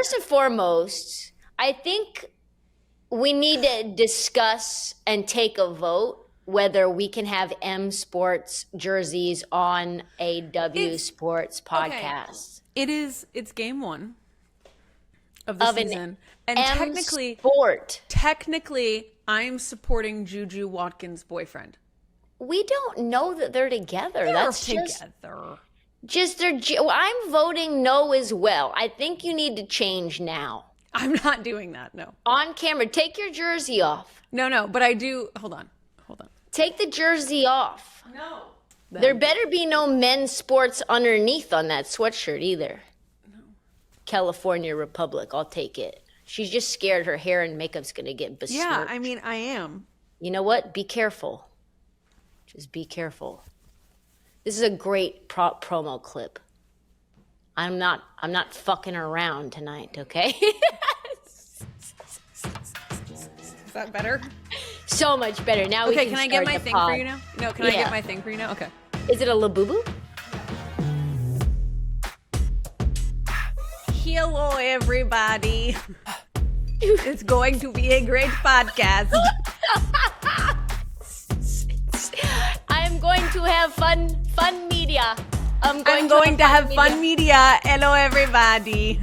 first and foremost, I think we need to discuss and take a vote whether we can have M Sports jerseys on a W Sports podcast. Okay. It's game 1 of the season. And technically, I'm supporting Juju Watkins' boyfriend. We don't know that they're together. That's together. I'm voting no as well. I think you need to change now. I'm not doing that, no. On camera, take your jersey off. No, but I do. Hold on. Take the jersey off. No. There better be no men's sports underneath on that sweatshirt either. No. California Republic, I'll take it. She's just scared her hair and makeup's going to get besmirched. Yeah, I mean, I am. You know what? Be careful. Just be careful. This is a great promo clip. I'm not fucking around tonight, okay? Is that better? So much better. Now can I get my thing for you now? No, can I get my thing for you now? Okay. Is it a Labubu? Hello, everybody. It's going to be a great podcast. I'm going to have fun media. I'm going to have fun media. Hello, everybody.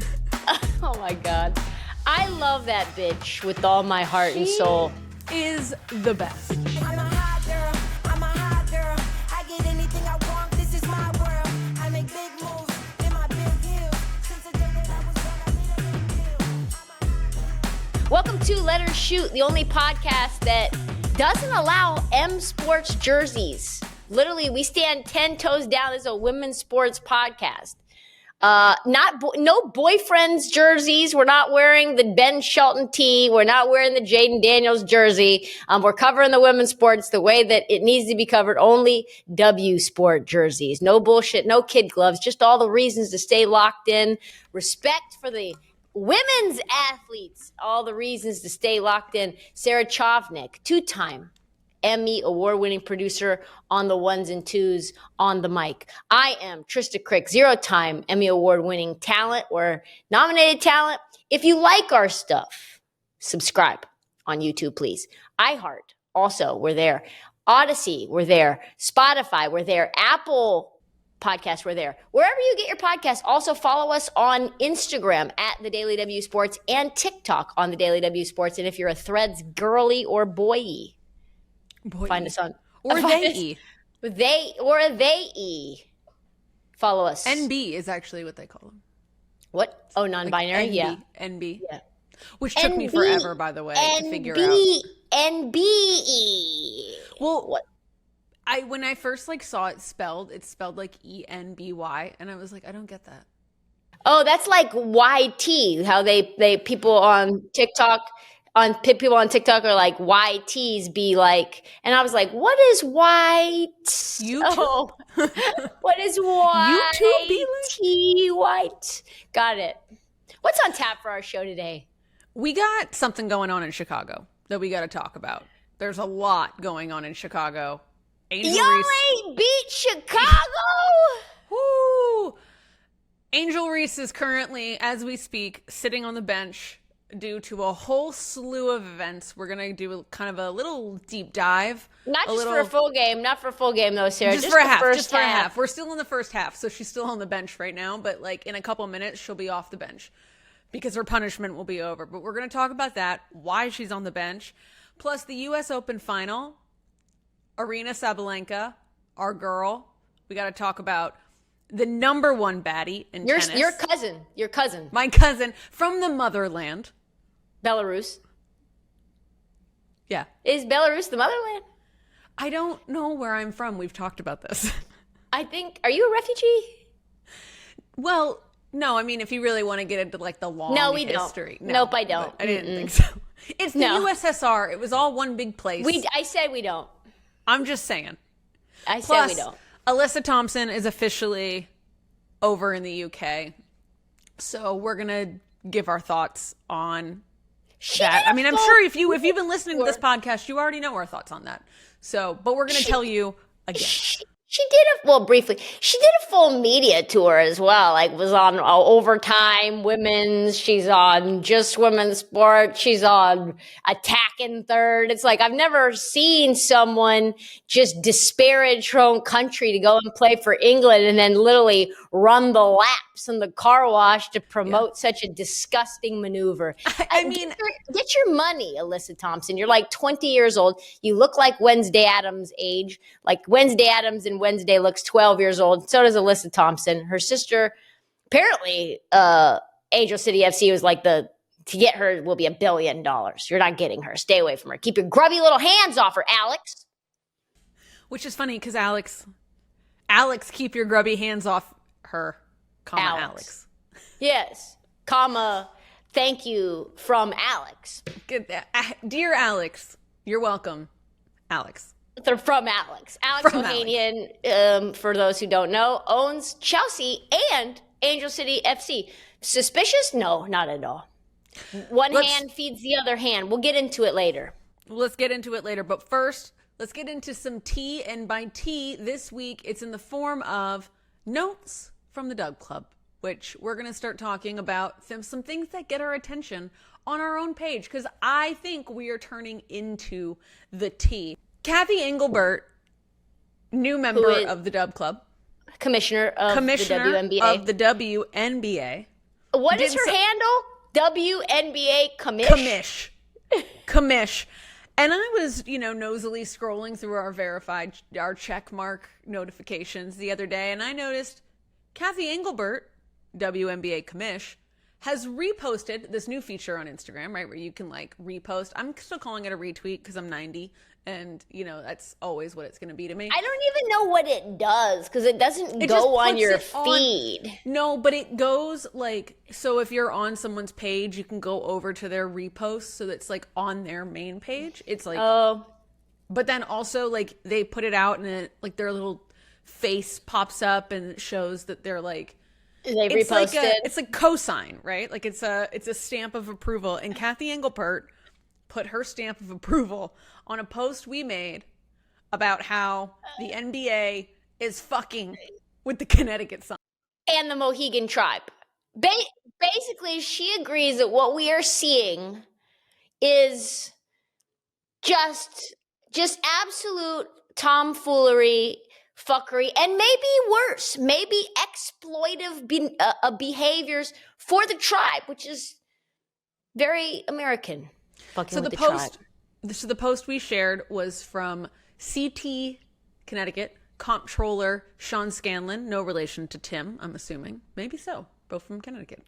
Oh my God. I love that bitch with all my heart and soul. Is the best. I'm a hot girl. I get anything I want. This is my world. I make big moves in my big heels. Since the day that I was born, I made a big deal. Welcome to Let Her Shoot, the only podcast that doesn't allow M Sports jerseys. Literally, we stand 10 toes down. This is a women's sports podcast. No boyfriends jerseys. We're not wearing the Ben Shelton tee. We're not wearing the Jaden Daniels jersey. We're covering the women's sports the way that it needs to be covered. Only W Sport jerseys. No bullshit. No kid gloves. Just all the reasons to stay locked in. Respect for the women's athletes. All the reasons to stay locked in. Sarah Chovnick, 2-time Emmy award-winning producer on the ones and twos on the mic. I am Trysta Krick, 0-time Emmy award-winning talent or nominated talent. If you like our stuff, subscribe on YouTube, please. iHeart, also, we're there. Odyssey, we're there. Spotify, we're there. Apple Podcasts, we're there. Wherever you get your podcasts, also follow us on Instagram at The Daily W Sports and TikTok on The Daily W Sports. And if you're a Threads girly or boy, find us on or they follow us. NB is actually what they call them. What? Oh, non-binary. Like NB, yeah. NB. Yeah. Which took me forever, by the way, to figure out. NBE. Well, what? When I first saw it spelled like ENBY, and I was like, I don't get that. Oh, that's like YT. How they people on TikTok. People on TikTok are like, YTs be like, and I was like, what is white? YouTube? Oh, what is white? YouTube be like? White. Got it. What's on tap for our show today? We got something going on in Chicago that we got to talk about. There's a lot going on in Chicago. Angel Reese ain't beat Chicago? Woo! Angel Reese is currently, as we speak, sitting on the bench due to a whole slew of events. We're going to do kind of a little deep dive. Not for a full game though, Sarah. Just for a half. We're still in the first half, so she's still on the bench right now, but in a couple minutes she'll be off the bench because her punishment will be over. But we're going to talk about that, why she's on the bench, plus the US Open final, Aryna Sabalenka, our girl. We got to talk about the number one baddie in tennis. Your cousin. My cousin from the motherland. Belarus. Yeah. Is Belarus the motherland? I don't know where I'm from. We've talked about this. Are you a refugee? Well, no. I mean, if you really want to get into the long history. Don't. Nope, I don't. I didn't think so. It's the USSR. It was all one big place. I said we don't. I'm just saying. Said we don't. Alyssa Thompson is officially over in the UK. So we're going to give our thoughts on that. I mean, I'm sure if you've been listening to this podcast, you already know our thoughts on that. So, but we're going to tell you again. She did briefly. She did a full media tour as well. Like, was on Overtime Women's. She's on Just Women's Sport. She's on Attacking Third. It's like, I've never seen someone just disparage her own country to go and play for England and then literally run the laps in the car wash to promote such a disgusting maneuver. I mean, get your money, Alyssa Thompson. You're like 20 years old. You look like Wednesday Addams' age. Like Wednesday Addams and Wednesday looks 12 years old. So does Alyssa Thompson. Her sister, apparently, Angel City FC was like to get her will be $1 billion. You're not getting her. Stay away from her. Keep your grubby little hands off her, Alex. Which is funny because Alex, keep your grubby hands off her, comma, Alex. Yes, comma, thank you from Alex. Good. Dear Alex, you're welcome, Alex. They're from Alex. Alex From Ohanian, for those who don't know, owns Chelsea and Angel City FC. Suspicious? No, not at all. One hand feeds the other hand. We'll get into it later. Let's get into it later. But first, let's get into some tea. And by tea, this week, it's in the form of notes from the Dub Club, which we're going to start talking about some things that get our attention on our own page, because I think we are turning into the tea. Cathy Engelbert, new member of the Dub Club. Commissioner of the WNBA. Of the WNBA. What is her handle? WNBA Commish? Commish. And I was, nosily scrolling through our check mark notifications the other day, and I noticed Cathy Engelbert, WNBA Commish, has reposted this new feature on Instagram, right, where you can, repost. I'm still calling it a retweet because I'm 90, and, that's always what it's going to be to me. I don't even know what it does because it doesn't go on your feed. No, but it goes, so if you're on someone's page, you can go over to their repost, so that's, on their main page. It's, Oh. But then also, they put it out, and it, their little face pops up, and it shows that they're, They reposted. It's a cosign, right? It's a stamp of approval. And Cathy Engelbert put her stamp of approval on a post we made about how the NBA is fucking with the Connecticut Sun and the Mohegan Tribe. Basically, she agrees that what we are seeing is just absolute tomfoolery, fuckery, and maybe worse, maybe exploitive behaviors for the tribe, which is very American. So the post we shared was from CT Connecticut Comptroller Sean Scanlon, no relation to Tim, I'm assuming. Maybe so. Both from Connecticut.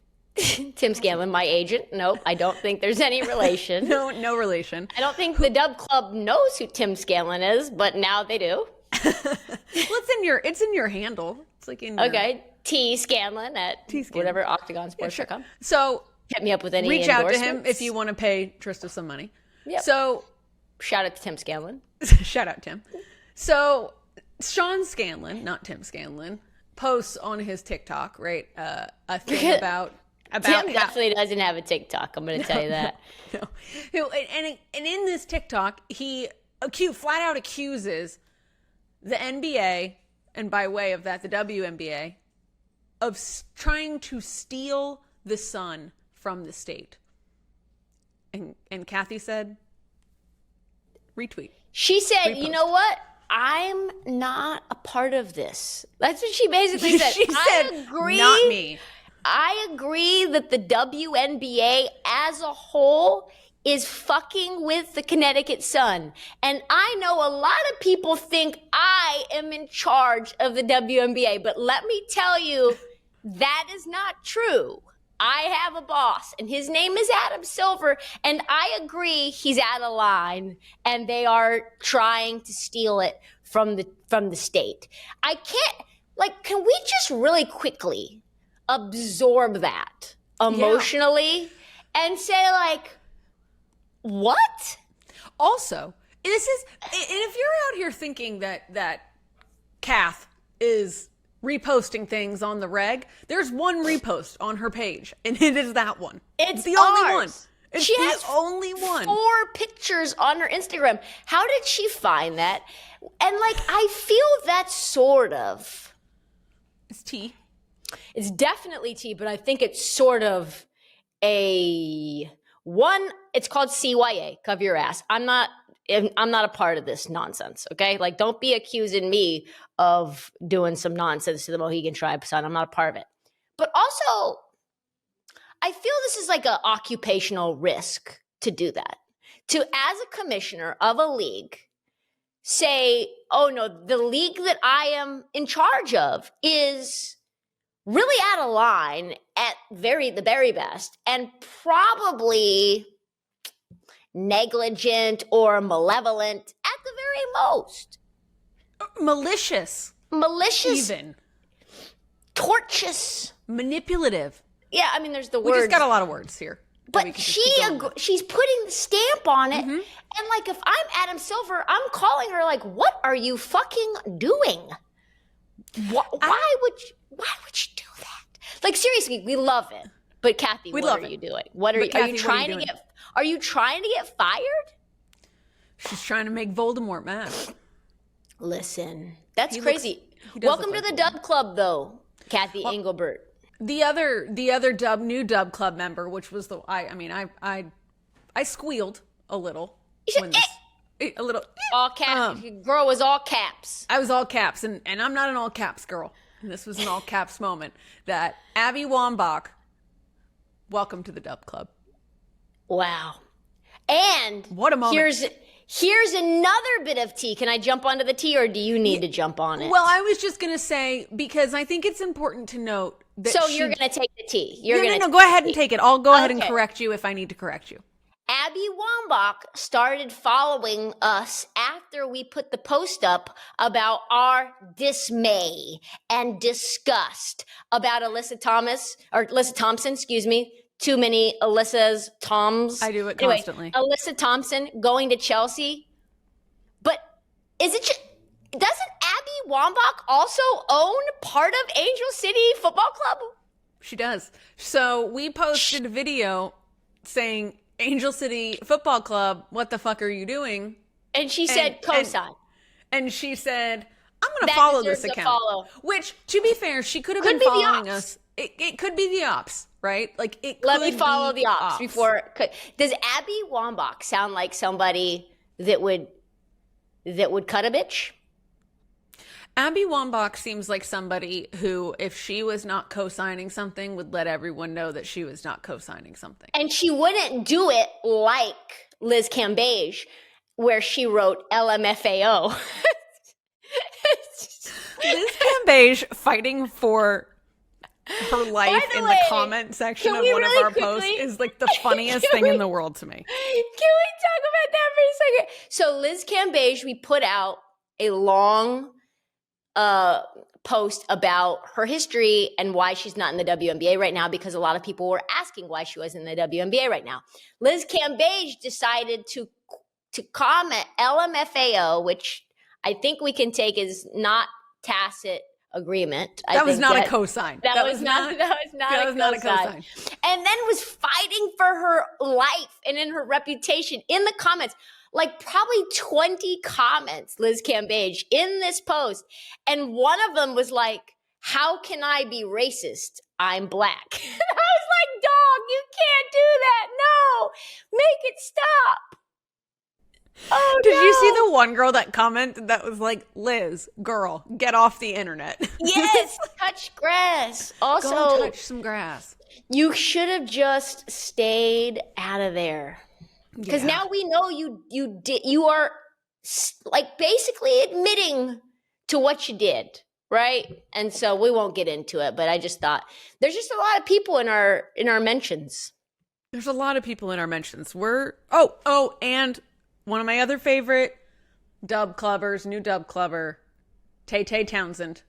Tim Scanlon, my agent. Nope, I don't think there's any relation. No relation. I don't think the Dub Club knows who Tim Scanlon is, but now they do. Well, it's in your handle. It's in your... Okay, T Scanlon at whatever octagonsports.com. So hit me up with any reach out to him if you want to pay Trysta some money. Yep. So shout out to Tim Scanlon. Shout out Tim. So Sean Scanlon, not Tim Scanlon, posts on his TikTok, right? A thing about Tim definitely doesn't have a TikTok. I'm going to tell you that. No. And in this TikTok, he flat out accuses the NBA, and by way of that, the WNBA, of trying to steal the sun from the state. And Cathy said, retweet. She said, Repost. You know what? I'm not a part of this. That's what she basically said. She said, I agree. Not me. I agree that the WNBA as a whole is fucking with the Connecticut Sun. And I know a lot of people think I am in charge of the WNBA, but let me tell you, that is not true. I have a boss, and his name is Adam Silver, and I agree he's out of line, and they are trying to steal it from the state. I can't, can we just really quickly absorb that emotionally and say, what? Also, this is, and if you're out here thinking that Kath is reposting things on the reg, there's one repost on her page, and it is that one. It's the only one. ours. It's She the has only one. 4 pictures on her Instagram. How did she find that? And like, I feel that's sort of. It's tea. It's definitely tea, but I think it's sort of it's called CYA, cover your ass. I'm not a part of this nonsense, okay? Like, don't be accusing me of doing some nonsense to the Mohegan Tribe, son. I'm not a part of it. But also, I feel this is like an occupational risk to do that. To, as a commissioner of a league, say, oh no, the league that I am in charge of is really out of line at the very best, and probably negligent or malevolent at the very most. Malicious. Even. Tortious. Manipulative. Yeah, I mean, there's the We words. just got a lot of words here. But she's putting the stamp on it. And like, if I'm Adam Silver, I'm calling her like, what are you fucking doing? Why would you do that? Like, seriously, we love it. But Cathy, what are you doing? Are you trying to get fired? She's trying to make Voldemort mad. Listen, that's crazy. Welcome to the Dub Club, though, Cathy Engelbert. The other new Dub Club member, which was I squealed a little when this, a little all caps. Girl was all caps. I was all caps, and I'm not an all caps girl. And this was an all caps moment that Abby Wambach, welcome to the Dub Club. Wow. And what a moment. Here's another bit of tea. Can I jump onto the tea, or do you need to jump on it? Well, I was just going to say, because I think it's important to note that you're going to take the tea. No, go ahead and take it. I'll go ahead and correct you if I need to correct you. Abby Wambach started following us after we put the post up about our dismay and disgust about Alyssa Thompson, excuse me. Too many Alyssa's Toms. I do it constantly. Alyssa Thompson going to Chelsea. But doesn't Abby Wambach also own part of Angel City Football Club? She does. So we posted a video saying, Angel City Football Club, what the fuck are you doing? And she said, cosign. And she said, I'm going to follow this account. Which, to be fair, she could have been following us. It could be the ops, right? Like, let me follow the ops before. Does Abby Wambach sound like somebody that would cut a bitch? Abby Wambach seems like somebody who, if she was not co-signing something, would let everyone know that she was not co-signing something. And she wouldn't do it like Liz Cambage, where she wrote LMFAO. Liz Cambage fighting for her life in the comment section of one of our posts is like the funniest thing in the world to me. Can we talk about that for a second? So Liz Cambage, we put out a long post about her history and why she's not in the WNBA right now, because a lot of people were asking why she was in the WNBA right now. Liz Cambage decided to comment LMFAO, which I think we can take as not tacit agreement. That was not a cosign. That was not a cosign. And then was fighting for her life and in her reputation in the comments. Like probably 20 comments, Liz Cambage, in this post. And one of them was like, how can I be racist? I'm black. And I was like, dog, you can't do that. No, make it stop. Oh, Did you see the one girl that commented that was like, Liz, girl, get off the internet? Yes, touch grass. Also, go touch some grass. You should have just stayed out of there. Because now we know you are like basically admitting to what you did, right? And so we won't get into it, but I just thought there's just a lot of people in our mentions. There's a lot of people in our mentions. And one of my other favorite dub clubbers, new dub clubber, Tay Townsend.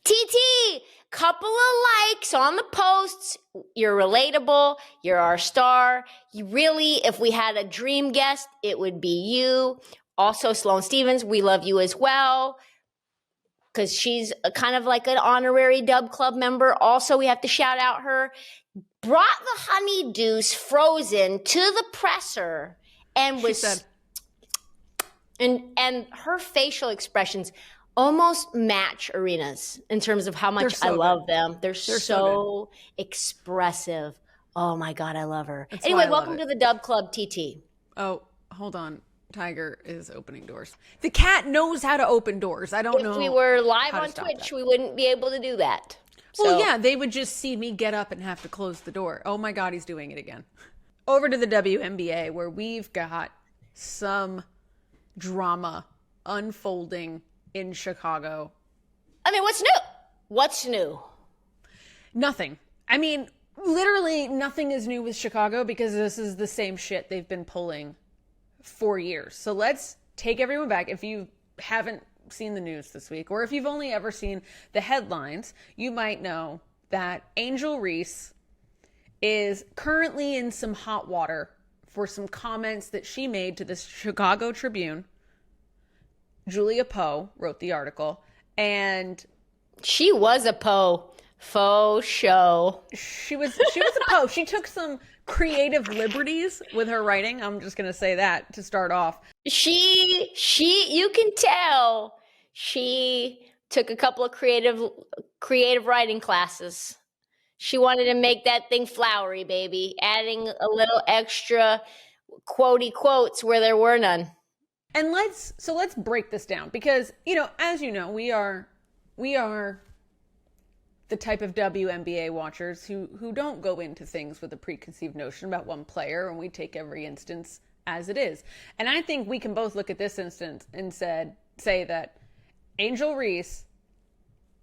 TT, couple of likes on the posts. You're relatable. You're our star. You really, if we had a dream guest, it would be you. Also, Sloane Stephens, we love you as well, because she's kind of like an honorary dub club member. Also, we have to shout out her. brought the honeydews frozen to the presser and was, She said, and her facial expressions almost match Arena's in terms of how much so I love good. them. They're so expressive. Oh my God, I love her. That's Anyway, why I love welcome it. to the Dub Club, TT. Oh, hold on. Tiger is opening doors. The cat knows how to open doors. I don't know. If we were live how to on stop Twitch, that. we wouldn't be able to do that. Well, So- yeah, they would just see me get up and have to close the door. Oh my God, he's doing it again. Over to the WNBA, where we've got some drama unfolding in Chicago. I mean, what's new? What's new? Nothing. I mean, literally nothing is new with Chicago because this is the same shit they've been pulling for years. So let's take everyone back. If you haven't seen the news this week, or if you've only ever seen the headlines, you might know that Angel Reese is currently in some hot water for some comments that she made to the Chicago Tribune. Julia Poe wrote the article, and She was a faux show. she was a Poe. She took some creative liberties with her writing. I'm just gonna say that to start off. She, you can tell she took a couple of creative writing classes. She wanted to make that thing flowery, baby, adding a little extra quotey quotes where there were none. And let's break this down because, as you know, we are the type of WNBA watchers who don't go into things with a preconceived notion about one player, and we take every instance as it is. And I think we can both look at this instance and say that Angel Reese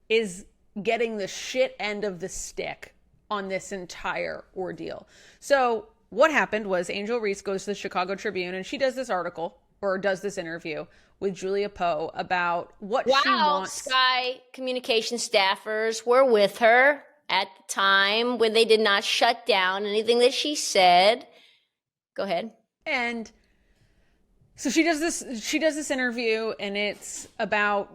is getting the shit end of the stick on this entire ordeal. So what happened was Angel Reese goes to the Chicago Tribune and she does this article or does this interview with Julia Poe about what she wants. Sky communication staffers were with her at the time when they did not shut down anything that she said. Go ahead. And so she does this interview, and it's about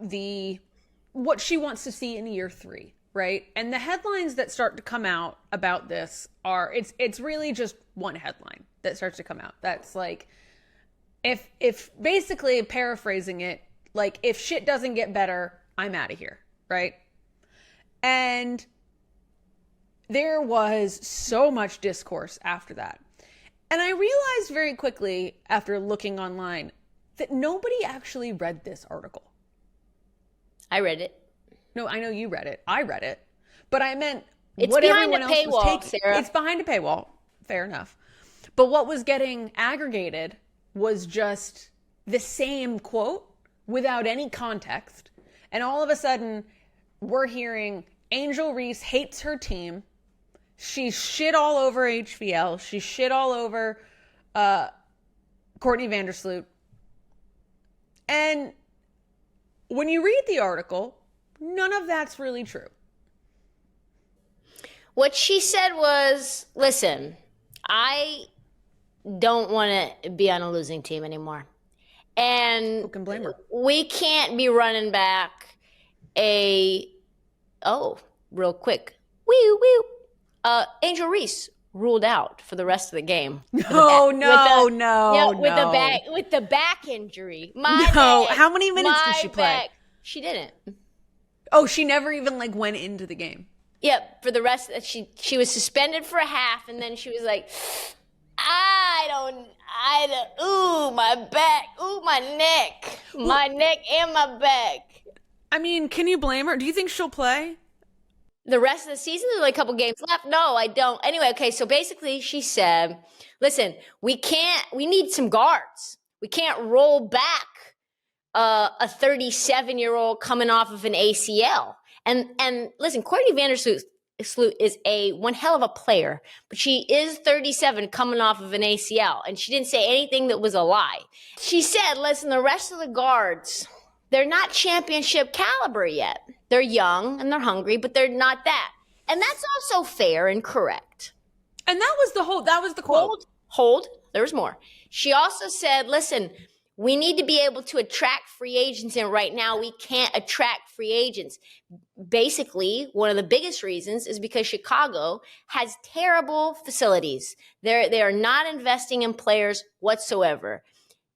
what she wants to see in year 3, right? And the headlines that start to come out about this are it's really just one headline that starts to come out. That's like, if basically paraphrasing it, like, if shit doesn't get better, I'm out of here, right? And there was so much discourse after that. And I realized very quickly after looking online that nobody actually read this article. I read it. No, I know you read it. I read it. But I meant It's what behind everyone a else was paywall, taking. Sarah. It's behind a paywall. Fair enough. But what was getting aggregated was just the same quote without any context. And all of a sudden, we're hearing Angel Reese hates her team. She shit all over HVL. She shit all over Courtney Vandersloot. And when you read the article, none of that's really true. What she said was, listen, I don't want to be on a losing team anymore. And Who can blame her? we can't be running back real quick. Wee, wee. Angel Reese ruled out for the rest of the game. No. With the back injury. My No, back, how many minutes did my she play? back. She didn't. Oh, she never even went into the game. Yep, for the rest, she was suspended for a half, and then she was like, ooh, my back, ooh, my neck and my back. I mean, can you blame her? Do you think she'll play? The rest of the season, there's like a couple games left. No, I don't. Anyway, okay, so basically she said, listen, we need some guards. We can't roll back a 37-year-old coming off of an ACL. And listen, Courtney Vandersloot is one hell of a player, but she is 37 coming off of an ACL, and she didn't say anything that was a lie. She said, listen, the rest of the guards, they're not championship caliber yet. They're young and they're hungry, but they're not that. And that's also fair and correct. And that was the quote. Hold, there was more. She also said, listen, We need to be able to attract free agents, and right now we can't attract free agents. Basically, one of the biggest reasons is because Chicago has terrible facilities. They are not investing in players whatsoever.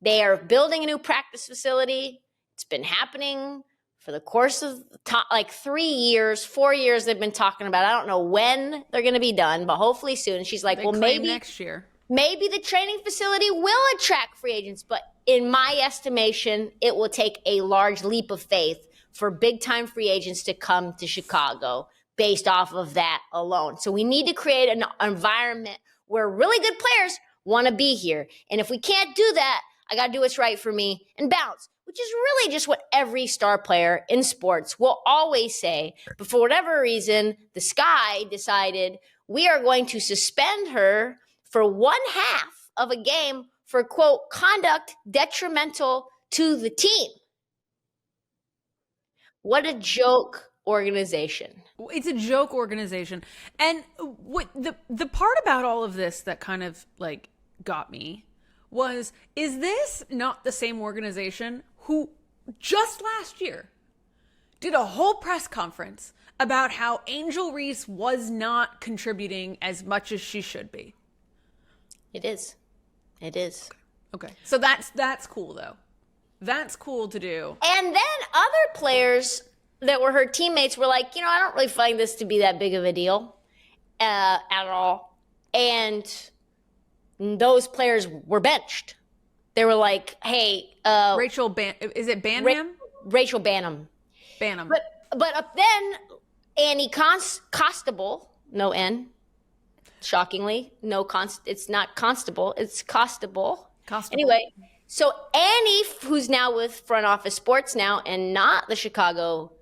They are building a new practice facility. It's been happening for the course of like 3 years, 4 years they've been talking about it. I don't know when they're going to be done, but hopefully soon. And she's like, They well, claim maybe next year. Maybe the training facility will attract free agents, but in my estimation, it will take a large leap of faith for big-time free agents to come to Chicago based off of that alone. So we need to create an environment where really good players want to be here. And if we can't do that, I got to do what's right for me and bounce, which is really just what every star player in sports will always say. But for whatever reason, the Sky decided we are going to suspend her for 1/2 of a game for, quote, conduct detrimental to the team. What a joke organization. It's a joke organization. And what the part about all of this that kind of like got me was, is this not the same organization who just last year did a whole press conference about how Angel Reese was not contributing as much as she should be? It is. It is. Okay. So that's cool though. That's cool to do. And then other players that were her teammates were like, I don't really find this to be that big of a deal at all. And those players were benched. They were like, hey. Is it Banham? Rachel Banham. Banham. But then Annie Constable, no N. Shockingly, it's not Constable, it's Costable. Anyway, so Annie, who's now with Front Office Sports now and not the Chicago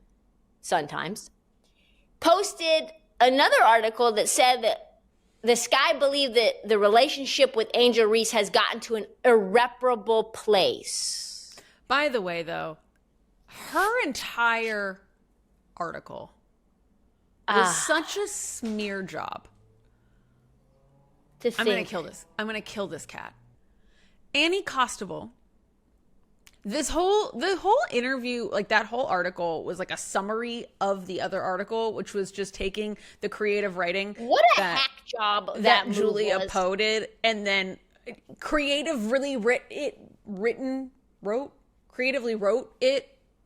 Sun-Times, posted another article that said that the Sky believed that the relationship with Angel Reese has gotten to an irreparable place. By the way, though, her entire article was such a smear job. I'm going to kill this. I'm going to kill this cat. Annie Costable. The whole interview, like that whole article was like a summary of the other article, which was just taking the creative writing. What a hack job that Julia was. Poe did, and then creatively wrote it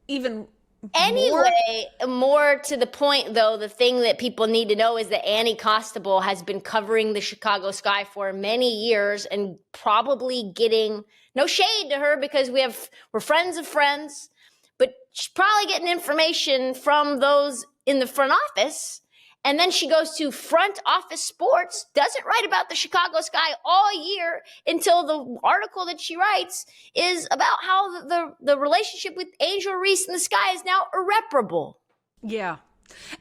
even Anyway, more to the point, though, the thing that people need to know is that Annie Costable has been covering the Chicago Sky for many years and probably getting no shade to her because we're friends of friends, but she's probably getting information from those in the front office. And then she goes to Front Office Sports, doesn't write about the Chicago Sky all year until the article that she writes is about how the relationship with Angel Reese and the Sky is now irreparable. Yeah.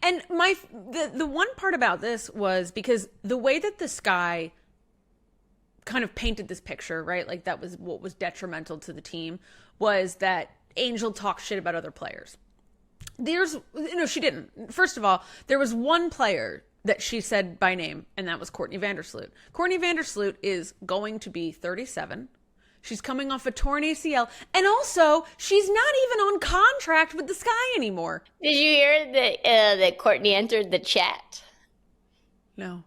And the one part about this was because the way that the Sky kind of painted this picture, right? Like that was what was detrimental to the team, was that Angel talked shit about other players. She didn't. First of all, there was one player that she said by name, and that was Courtney Vandersloot. Courtney Vandersloot is going to be 37. She's coming off a torn ACL, and also she's not even on contract with the Sky anymore. Did you hear that Courtney entered the chat? No.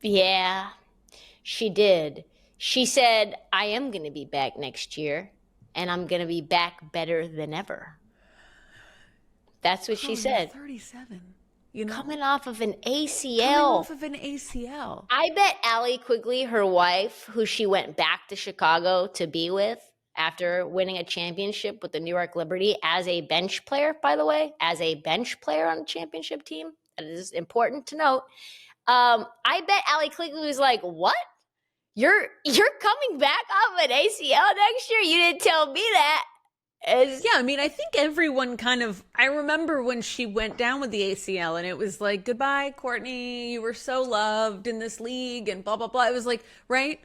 Yeah, she did. She said, I am going to be back next year, and I'm going to be back better than ever. That's what she said. 37. Coming off of an ACL. Coming off of an ACL. I bet Allie Quigley, her wife, who she went back to Chicago to be with after winning a championship with the New York Liberty as a bench player, by the way, as a bench player on the championship team. That is important to note. I bet Allie Quigley was like, what? You're coming back off an ACL next year? You didn't tell me that. Yeah, I mean, I think everyone I remember when she went down with the ACL and it was like, goodbye, Courtney, you were so loved in this league and blah, blah, blah. It was like, right?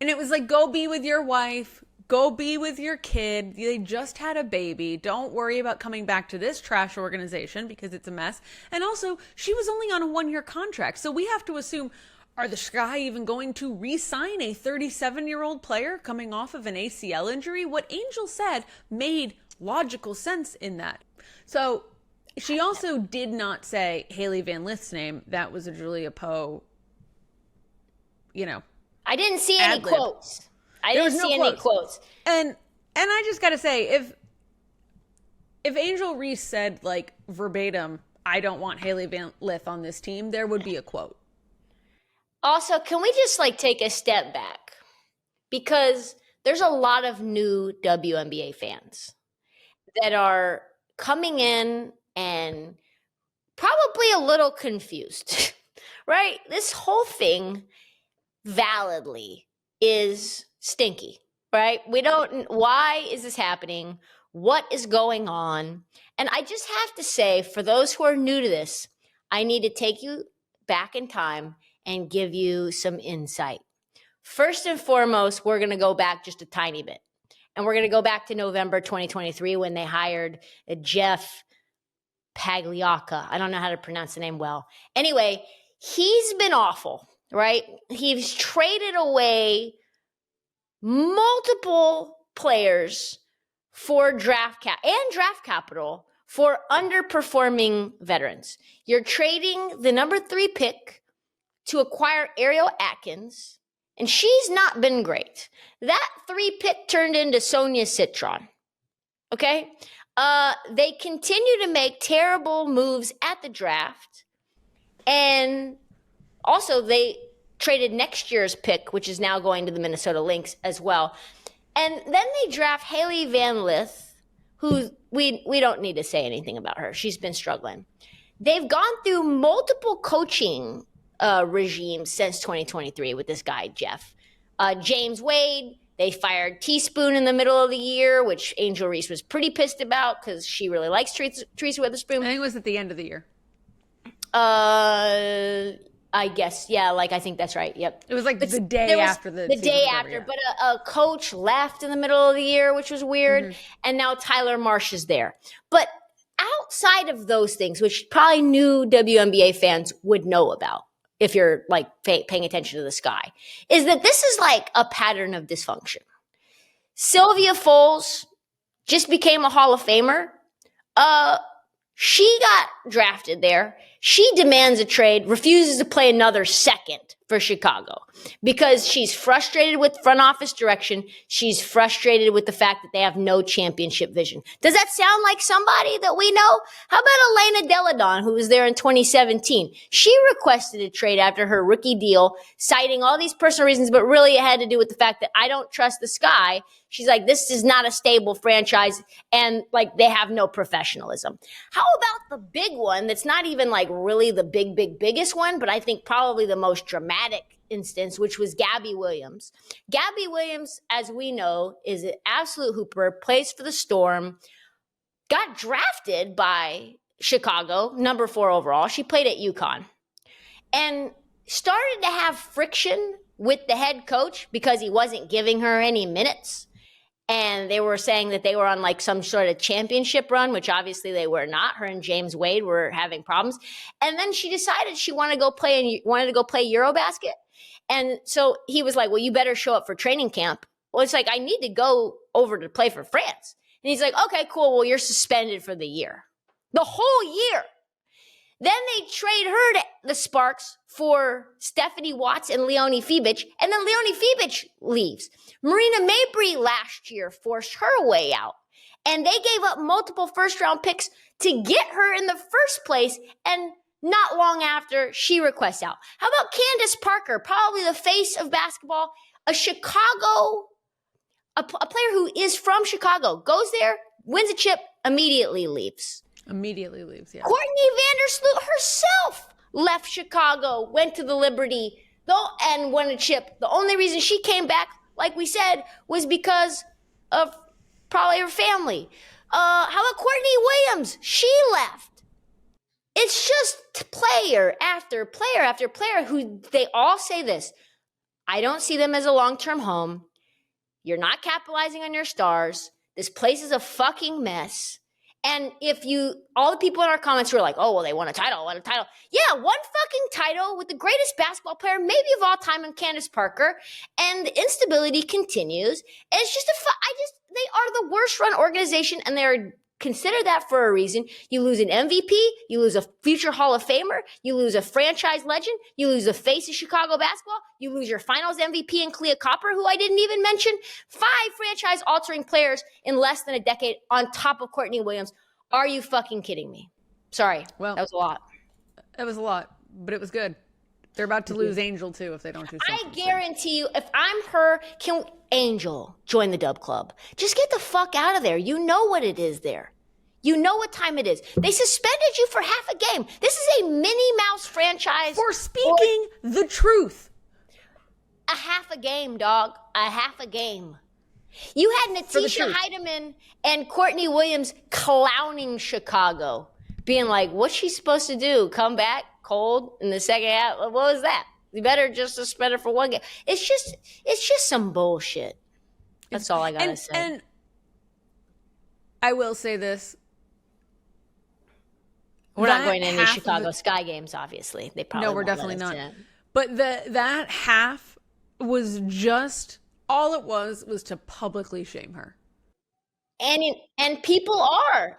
And it was like, go be with your wife, go be with your kid. They just had a baby. Don't worry about coming back to this trash organization because it's a mess. And also, she was only on a 1-year contract. So we have to assume, Are the Sky even going to re-sign a 37-year-old player coming off of an ACL injury? What Angel said made logical sense in that. So she also did not say Haley Van Lith's name. That was a Julia Poe, I didn't see any ad-lib. quotes. I didn't see any quotes. And I just got to say, if Angel Reese said, like, verbatim, I don't want Haley Van Lith on this team, there would be a quote. Also, can we just take a step back? Because there's a lot of new WNBA fans that are coming in and probably a little confused, right? This whole thing validly is stinky, right? Why is this happening? What is going on? And I just have to say, for those who are new to this, I need to take you back in time and give you some insight. First and foremost, we're going to go back just a tiny bit. And we're going to go back to November 2023 when they hired Jeff Pagliacca. I don't know how to pronounce the name well. Anyway, he's been awful, right? He's traded away multiple players for draft capital for underperforming veterans. You're trading the number 3 pick to acquire Ariel Atkins, and she's not been great. That 3 pick turned into Sonia Citron. Okay? They continue to make terrible moves at the draft, and also they traded next year's pick, which is now going to the Minnesota Lynx as well. And then they draft Haley Van Lith, who we don't need to say anything about her. She's been struggling. They've gone through multiple coaching regimes since 2023 with this guy, Jeff. James Wade, they fired Teaspoon in the middle of the year, which Angel Reese was pretty pissed about because she really likes Teresa Witherspoon. I think it was at the end of the year. I guess, yeah, I think that's right. Yep. It was the day after the day after, yeah. But a coach left in the middle of the year, which was weird. Mm-hmm. And now Tyler Marsh is there. But outside of those things, which probably new WNBA fans would know about, if you're paying attention to the Sky, is that this is a pattern of dysfunction. Sylvia Foles just became a Hall of Famer. She got drafted there. She demands a trade, refuses to play another second for Chicago because she's frustrated with front office direction. She's frustrated with the fact that they have no championship vision. Does that sound like somebody that we know? How about Elena Deladon, who was there in 2017? She requested a trade after her rookie deal, citing all these personal reasons, but really it had to do with the fact that I don't trust the Sky. She's like, this is not a stable franchise, and they have no professionalism. How about the big one that's not even really the biggest one, but I think probably the most dramatic instance, which was Gabby Williams. Gabby Williams, as we know, is an absolute hooper, plays for the Storm, got drafted by Chicago, number 4 overall. She played at UConn and started to have friction with the head coach because he wasn't giving her any minutes. And they were saying that they were on some sort of championship run, which obviously they were not. Her and James Wade were having problems. And then she decided she wanted to go play Eurobasket. And so he was like, well, you better show up for training camp. Well, it's I need to go over to play for France. And he's like, okay, cool. Well, you're suspended for the year. The whole year. Then they trade her to the Sparks for Stephanie Watts and Leonie Fiebich, and then Leonie Fiebich leaves. Marina Mabry last year forced her way out, and they gave up multiple first-round picks to get her in the first place, and not long after, she requests out. How about Candace Parker, probably the face of basketball, a player who is from Chicago, goes there, wins a chip, immediately leaves. Immediately leaves, yeah. Courtney Vandersloot herself left Chicago, went to the Liberty, and won a chip. The only reason she came back, like we said, was because of probably her family. How about Courtney Williams? She left. It's just player after player after player who they all say this. I don't see them as a long-term home. You're not capitalizing on your stars. This place is a fucking mess. And if all the people in our comments who are like, oh, well, they won a title. Yeah, one fucking title with the greatest basketball player maybe of all time in Candace Parker. And the instability continues. And it's just they are the worst run organization, and they're consider that for a reason. You lose an MVP, you lose a future Hall of Famer, you lose a franchise legend, you lose the face of Chicago basketball, you lose your finals MVP in Clea Copper, who I didn't even mention. 5 franchise-altering players in less than a decade on top of Courtney Williams. Are you fucking kidding me? Sorry, well, that was a lot. That was a lot, but it was good. They're about to lose Angel, too, if they don't do something. I guarantee you, if I'm her, Angel, join the Dub Club. Just get the fuck out of there. You know what it is there. You know what time it is. They suspended you for half a game. This is a Minnie Mouse franchise. For speaking the truth. A half a game, dog. A half a game. You had Natisha Heidemann and Courtney Williams clowning Chicago, being like, what's she supposed to do? Come back cold in the second half? What was that? You better just suspend her for one game. It's just some bullshit. That's all I gotta say. And I will say this. We're not going to any Chicago Sky games, obviously. They probably we're definitely not. But that half was just all it was to publicly shame her. And people are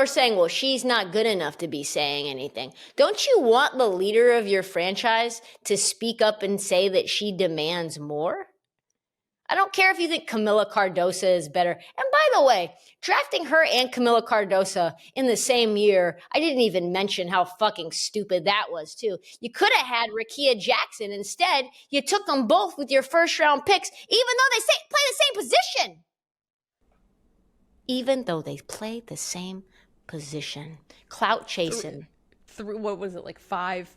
saying, well, she's not good enough to be saying anything. Don't you want the leader of your franchise to speak up and say that she demands more? I don't care if you think Camila Cardosa is better. And by the way, drafting her and Camila Cardosa in the same year, I didn't even mention how fucking stupid that was, too. You could have had Rakia Jackson. Instead, you took them both with your first-round picks, even though they play the same position. Even though they play the same position. Clout chasing. What was it, like five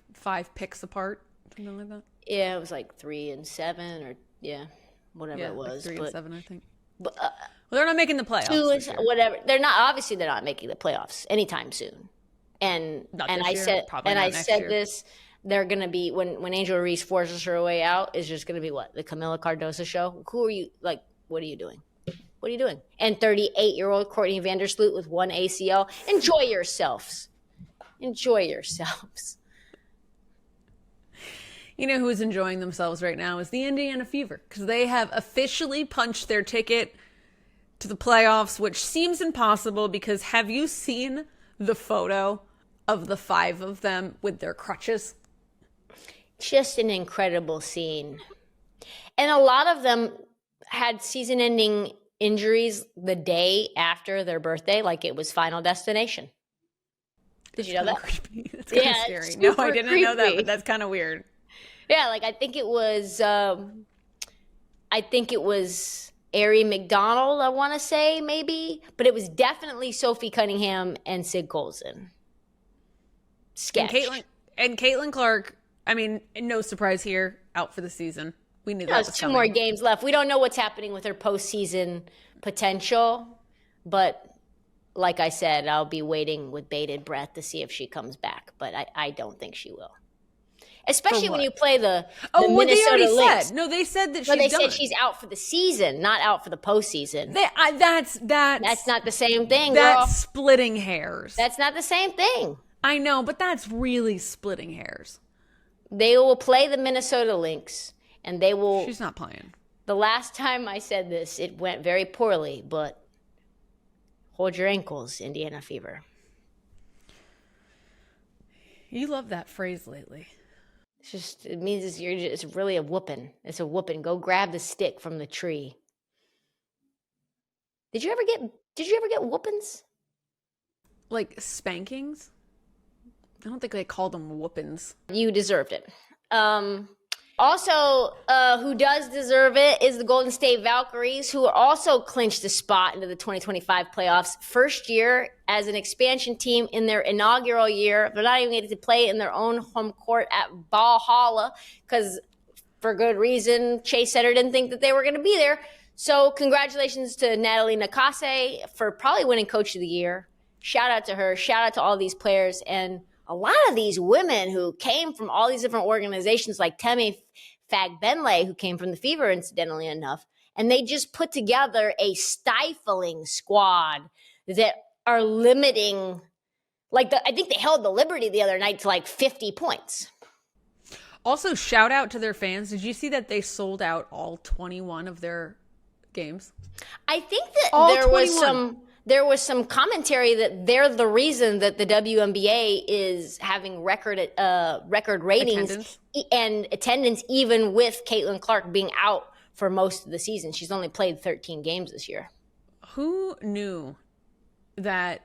picks apart? Something like that? Yeah, it was like 3 and 7 or, yeah. Whatever it was, like 3 and 7, I think. But well, they're not making the playoffs. 2 and whatever. They're not making the playoffs anytime soon. And I said this. They're gonna be when Angel Reese forces her way out. Is just gonna be what, the Camila Cardosa show. Who are you? Like, what are you doing? What are you doing? And 38-year-old Courtney Vandersloot with 1 ACL. Enjoy yourselves. Enjoy yourselves. You know who is enjoying themselves right now is the Indiana Fever, because they have officially punched their ticket to the playoffs, which seems impossible because have you seen the photo of the 5 of them with their crutches? Just an incredible scene. And a lot of them had season-ending injuries the day after their birthday, like it was Final Destination. Did you know that? Creepy. That's kind of scary. No, I didn't know that, but that's kind of weird. Yeah, like I think it was Ari McDonald, I want to say, maybe. But it was definitely Sophie Cunningham and Sid Colson. Sketch. And Caitlin Clark, I mean, no surprise here, out for the season. We knew that was coming. 2 more games left. We don't know what's happening with her postseason potential. But like I said, I'll be waiting with bated breath to see if she comes back. But I don't think she will. Especially when you play the Minnesota Lynx. Said. No, they said that said she's out for the season, not out for the postseason. That's not the same thing, That's girl. Splitting hairs. That's not the same thing. I know, but that's really splitting hairs. They will play the Minnesota Lynx, and they will... She's not playing. The last time I said this, it went very poorly, but hold your ankles, Indiana Fever. You love that phrase lately. It means it's really a whooping. It's a whooping. Go grab the stick from the tree. Did you ever get whoopings? Like spankings? I don't think they called them whoopings. You deserved it. Also, who does deserve it is the Golden State Valkyries, who also clinched a spot into the 2025 playoffs. First year as an expansion team in their inaugural year. They're not even getting to play in their own home court at Valhalla because, for good reason, Chase Setter didn't think that they were going to be there. So congratulations to Natalie Nakase for probably winning Coach of the Year. Shout out to her. Shout out to all these players. And a lot of these women who came from all these different organizations, like Temi Fagbenle, who came from the Fever, incidentally enough, and they just put together a stifling squad that are limiting, like I think they held the Liberty the other night to like 50 points. Also, shout out to their fans. Did you see that they sold out all 21 of their games? I think that All there was some commentary that they're the reason that the WNBA is having record ratings and attendance, even with Caitlin Clark being out for most of the season. She's only played 13 games this year. Who knew the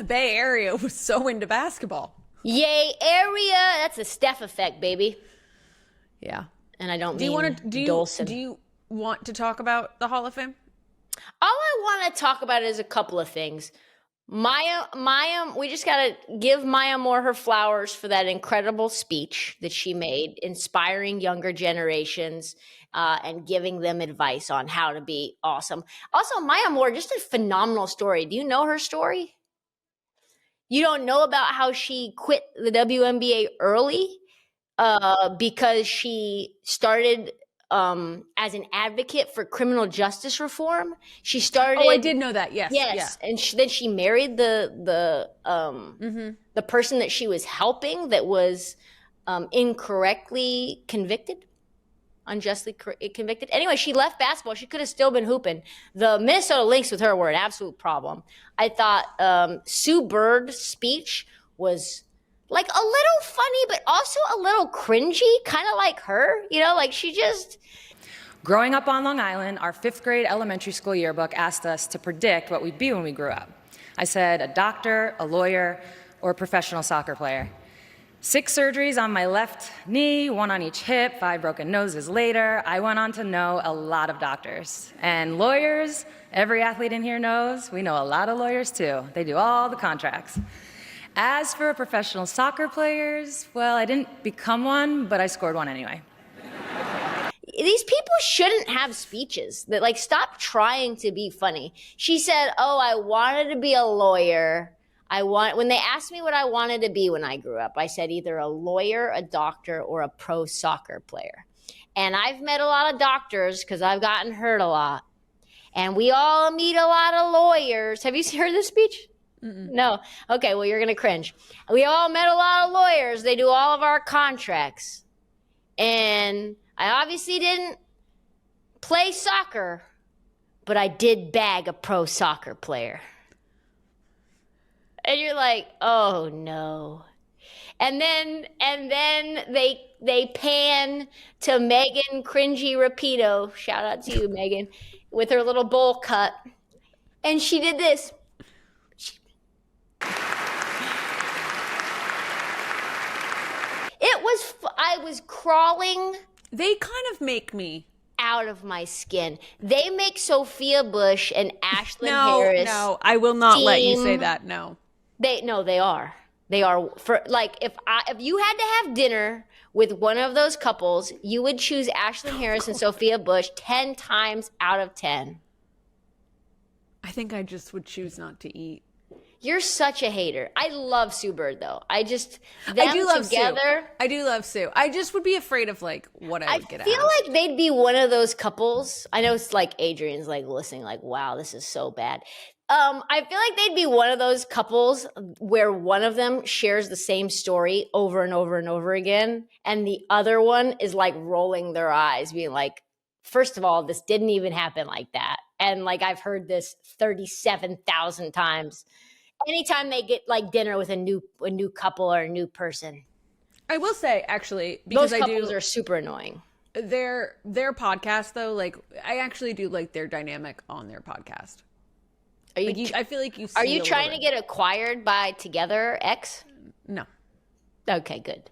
Bay Area was so into basketball? Yay area! That's a Steph effect, baby. Yeah. And I don't do mean Dolson. Do you want to talk about the Hall of Fame? All I want to talk about is a couple of things. Maya, we just got to give Maya Moore her flowers for that incredible speech that she made, inspiring younger generations and giving them advice on how to be awesome. Also, Maya Moore, just a phenomenal story. Do you know her story? You don't know about how she quit the WNBA early because she started as an advocate for criminal justice reform. She started. Oh, I did know that. Yes. Yes, yeah. And then she married the person that she was helping that was incorrectly convicted, unjustly convicted. Anyway, she left basketball. She could have still been hooping. The Minnesota Lynx with her were an absolute problem. I thought Sue Bird's speech was like a little funny, but also a little cringy, kind of like her, like she just. Growing up on Long Island, our 5th grade elementary school yearbook asked us to predict what we'd be when we grew up. I said a doctor, a lawyer, or a professional soccer player. 6 surgeries on my left knee, 1 on each hip, 5 broken noses later, I went on to know a lot of doctors. And lawyers, every athlete in here knows, we know a lot of lawyers too. They do all the contracts. As for professional soccer players, well, I didn't become one, but I scored one anyway. These people shouldn't have speeches that stop trying to be funny. She said, "Oh, I wanted to be a lawyer. When they asked me what I wanted to be when I grew up, I said either a lawyer, a doctor, or a pro soccer player." And I've met a lot of doctors because I've gotten hurt a lot. And we all meet a lot of lawyers. Have you heard this speech? Mm-mm. No. Okay, well, you're going to cringe. We all met a lot of lawyers. They do all of our contracts. And I obviously didn't play soccer, but I did bag a pro soccer player. And you're like, oh no. And then they pan to Megan Cringy Rapido. Shout out to you, Megan, with her little bowl cut. And she did this. I was crawling. They kind of make me out of my skin. They make Sophia Bush and Ashlyn Harris. No, I will not let you say that. No. They are. They are for if you had to have dinner with one of those couples, you would choose Ashlyn Harris and Sophia Bush 10 times out of 10. I think I just would choose not to eat. You're such a hater. I love Sue Bird though. I do love together. Sue. I do love Sue. I just would be afraid of what I would get at. I feel like they'd be one of those couples. I know it's Adrian's listening wow, this is so bad. I feel like they'd be one of those couples where one of them shares the same story over and over and over again. And the other one is rolling their eyes, being like, first of all, this didn't even happen like that. And I've heard this 37,000 times. Anytime they get dinner with a new couple or a new person. I will say, actually, because those couples are super annoying. Their podcast, though, I actually do like their dynamic on their podcast. I feel like you see Are you trying to get acquired by Together X? No. Okay, good.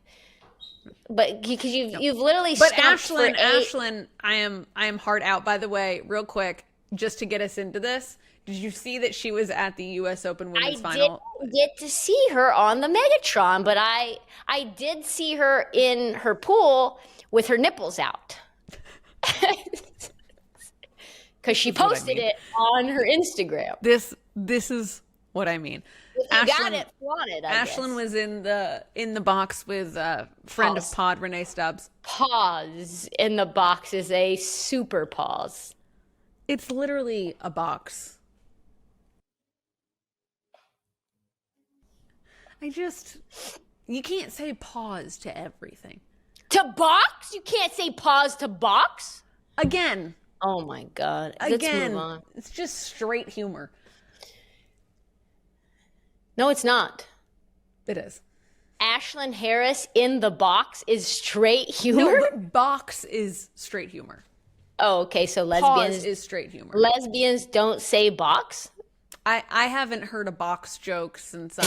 But because you've literally Ashlyn, I am hard out. By the way, real quick, just to get us into this, did you see that she was at the U.S. Open Women's Final? I didn't get to see her on the Megatron, but I did see her in her pool with her nipples out. Because she posted it on her Instagram. This is what I mean. If you got it, flaunt it, I Ashlyn guess. was in the box with friend of pod, Renee Stubbs. Pause in the box is a super pause. It's literally a box. You can't say pause to everything. To box? You can't say pause to box? Again. Oh my God. Let's move on. It's just straight humor. No, it's not. It is. Ashlyn Harris in the box is straight humor? No, but box is straight humor. Oh, okay. So Pause lesbians is straight humor. Lesbians don't say box? I haven't heard a box joke since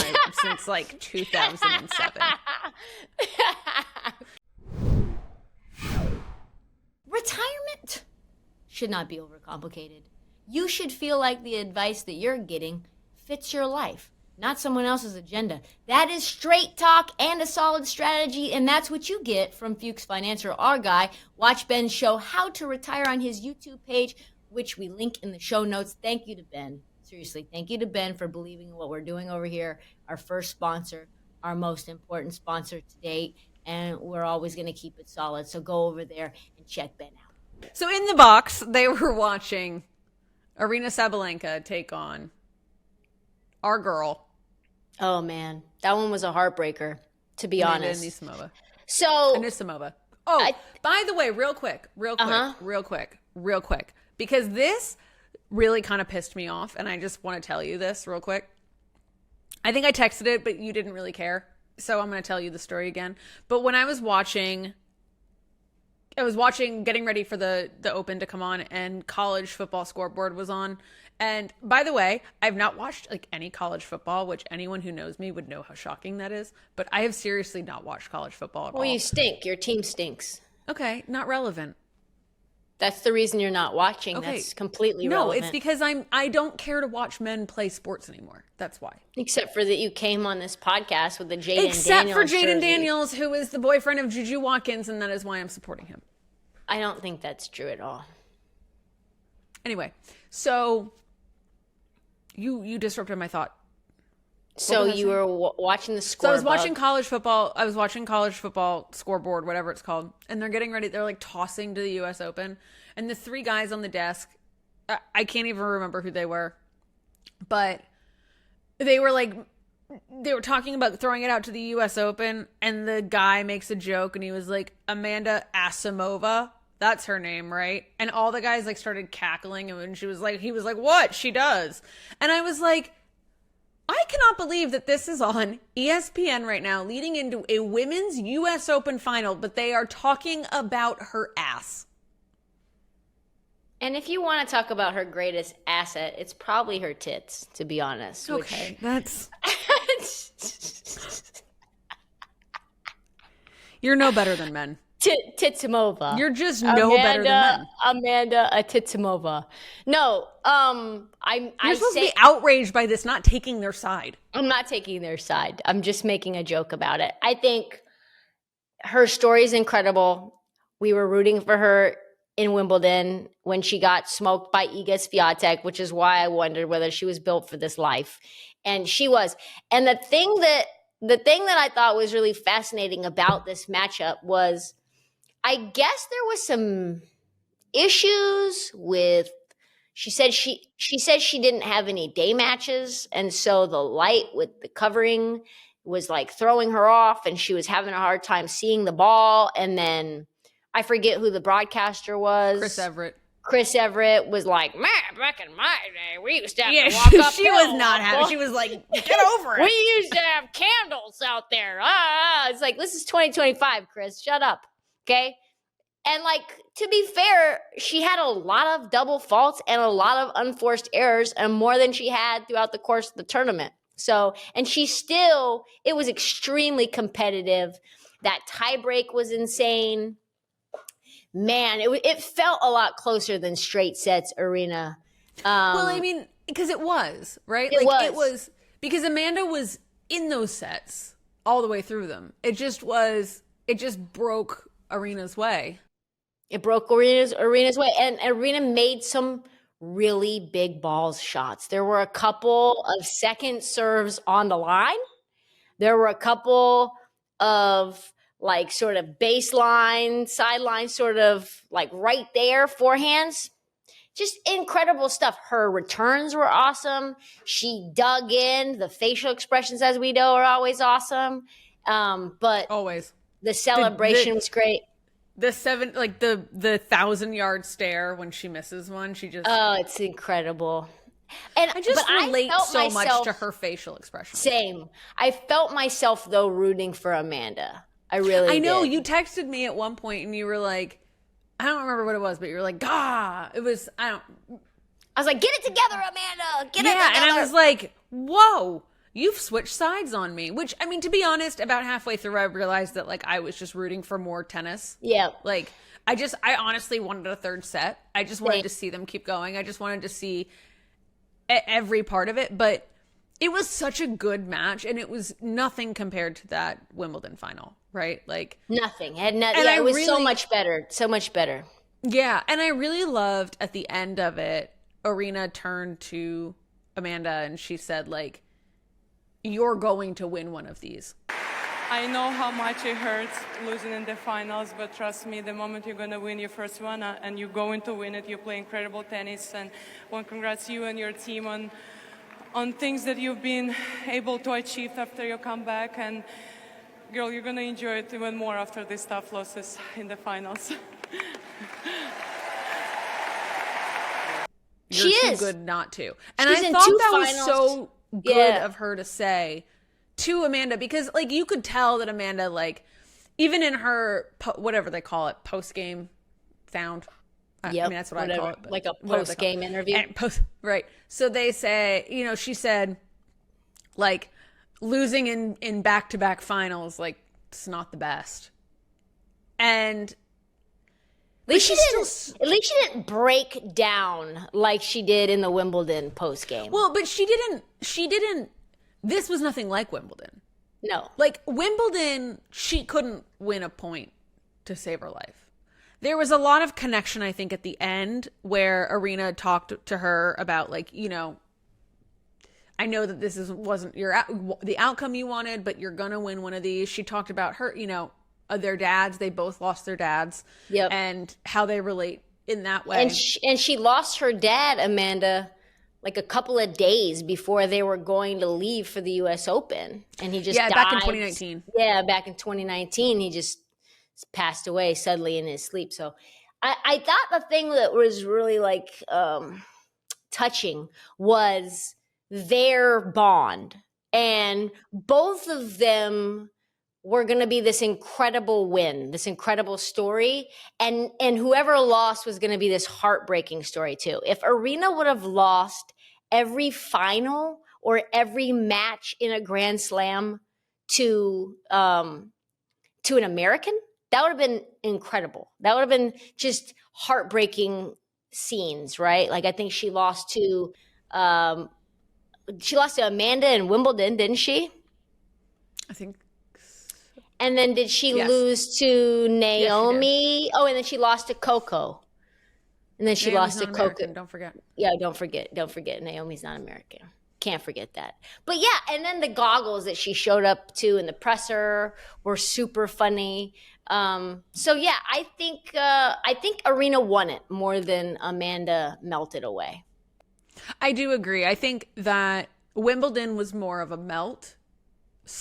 like 2007. Retirement should not be overcomplicated. You should feel like the advice that you're getting fits your life, not someone else's agenda. That is straight talk and a solid strategy, and that's what you get from Fuchs Finance or our guy. Watch Ben show How to Retire on his YouTube page, which we link in the show notes. Thank you to Ben. Seriously, thank you to Ben for believing in what we're doing over here. Our first sponsor, our most important sponsor to date, and we're always going to keep it solid. So go over there and check Ben out. So in the box, they were watching Aryna Sabalenka take on our girl. Oh, man. That one was a heartbreaker, to be honest. Anisimova. So, Anisimova. Oh, by the way, real quick, because this really kind of pissed me off, and I just want to tell you this real quick. I think I texted it, but you didn't really care, so I'm going to tell you the story again. But when I was watching, getting ready for the Open to come on, and college football scoreboard was on. And by the way, I've not watched like any college football, which anyone who knows me would know how shocking that is. But I have seriously not watched college football at all. well, you stink. Your team stinks. Okay, not relevant. That's the reason you're not watching. Okay. That's completely No, relevant. it's because I don't care to watch men play sports anymore. That's why. Except for that you came on this podcast with the Jaden Daniels Except for Jaden jersey. Daniels, who is the boyfriend of Juju Watkins, and that is why I'm supporting him. I don't think that's true at all. Anyway, so you disrupted my thought. So was I you were watching the score. So I was watching college football. I was watching college football scoreboard, whatever it's called, and they're getting ready. They're like tossing to the U.S. Open, and the three guys on the desk, I can't even remember who they were, but they were talking about throwing it out to the U.S. Open, and the guy makes a joke, and he was like, Amanda Asimova. That's her name, right? And all the guys like started cackling, and he was like, what? She does. And I was like, I cannot believe that this is on ESPN right now, leading into a women's U.S. Open final, but they are talking about her ass. And if you want to talk about her greatest asset, it's probably her tits, to be honest. Okay, that's... You're no better than men. Titsimova. You're just no better than men. Amanda Titsimova. No, You're supposed to be outraged by this not taking their side. I'm not taking their side. I'm just making a joke about it. I think her story is incredible. We were rooting for her in Wimbledon when she got smoked by Iga Swiatek, which is why I wondered whether she was built for this life. And she was. And the thing that I thought was really fascinating about this matchup was, I guess there was some issues with, she said she didn't have any day matches, and so the light with the covering was like throwing her off, and she was having a hard time seeing the ball. And then I forget who the broadcaster was. Chris Everett was like, man, back in my day, we used to have to walk up. She was not happy. She was like, get over it. We used to have candles out there. It's like, this is 2025, Chris. Shut up. Okay? And like, to be fair, she had a lot of double faults and a lot of unforced errors, and more than she had throughout the course of the tournament. So, and it was extremely competitive. That tiebreak was insane. Man, it felt a lot closer than straight sets, Aryna. Well, I mean, because it was, right? It was because Amanda was in those sets all the way through them. It just broke Aryna's way. It broke Aryna's way. And Aryna made some really big balls shots. There were a couple of second serves on the line. There were a couple of like sort of baseline, sideline, sort of like right there forehands. just incredible stuff. Her returns were awesome. She dug in. The facial expressions, as we know, are always awesome. But Always. the celebration was great. The 1,000-yard stare when she misses one, she just. Oh, it's incredible. And I just relate so much myself, to her facial expression. Same. I felt myself though rooting for Amanda. I really. I know did. you texted me at one point and you were like, I don't remember what it was, but you were like, "Gah!" It was I was like, "Get it together, Amanda! Get it Yeah, together!" and I was like, "Whoa, you've switched sides on me." Which, I mean, to be honest, about halfway through, I realized that like I was just rooting for more tennis. Yeah. Like I honestly wanted a third set. I just wanted to see them keep going. I just wanted to see every part of it, but it was such a good match, and it was nothing compared to that Wimbledon final, right? Like nothing. It was so much better. So much better. Yeah, and I really loved at the end of it, Arena turned to Amanda and she said, like, "You're going to win one of these." I know how much it hurts losing in the finals, but trust me, the moment you're going to win your first one and you're going to win it, you play incredible tennis. And well, congrats you and your team on things that you've been able to achieve after your comeback. And girl, you're going to enjoy it even more after these tough losses in the finals. You're She too is good not to. And She's I in thought 2 that finals. was so good Yeah. of her to say to Amanda, because like you could tell that Amanda, like, even in her whatever they call it, post-game sound. Yep, I mean, that's what I call it. but like a whatever they call post-game it. interview. And right. So they say, you know, she said, like, losing in back-to-back finals, like, it's not the best. And At least she didn't break down like she did in the Wimbledon post game. well, but she didn't. This was nothing like Wimbledon. No. Like Wimbledon, she couldn't win a point to save her life. There was a lot of connection, I think, at the end where Arena talked to her about, like, you know, I know that this wasn't the outcome you wanted, but you're gonna win one of these. She talked about her, you know, their dads. They both lost their dads. Yep. And how they relate in that way. And she lost her dad, Amanda, like a couple of days before they were going to leave for the U.S. Open, and he just died. Back in 2019. Yeah, back in 2019, he just passed away suddenly in his sleep. So I thought the thing that was really like touching was their bond, and both of them were going to be this incredible win, this incredible story, and whoever lost was going to be this heartbreaking story too. If Arena would have lost every final or every match in a Grand Slam to an American, that would have been incredible. That would have been just heartbreaking scenes, right? Like I think she lost to Amanda in Wimbledon, didn't she? I think. And then did she Yes. lose to Naomi? Yes, Oh, and then she lost to Coco. And then she Naomi's lost to not Coco. American, don't forget. Yeah, don't forget. Naomi's not American. Can't forget that. But yeah, and then the goggles that she showed up to in the presser were super funny. So yeah, I think Arena won it more than Amanda melted away. I do agree. I think that Wimbledon was more of a melt /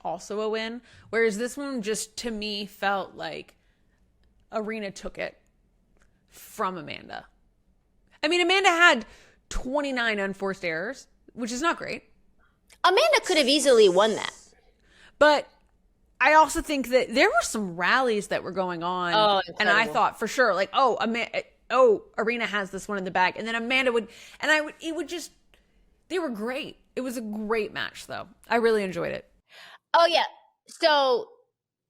also a win, whereas this one just to me felt like Arena took it from Amanda. I mean, Amanda had 29 unforced errors, which is not great. Amanda could have easily won that. But I also think that there were some rallies that were going on. Oh, and I incredible. thought for sure, like, Arena has this one in the bag. And then Amanda they were great. It was a great match, though. I really enjoyed it. Oh, yeah. So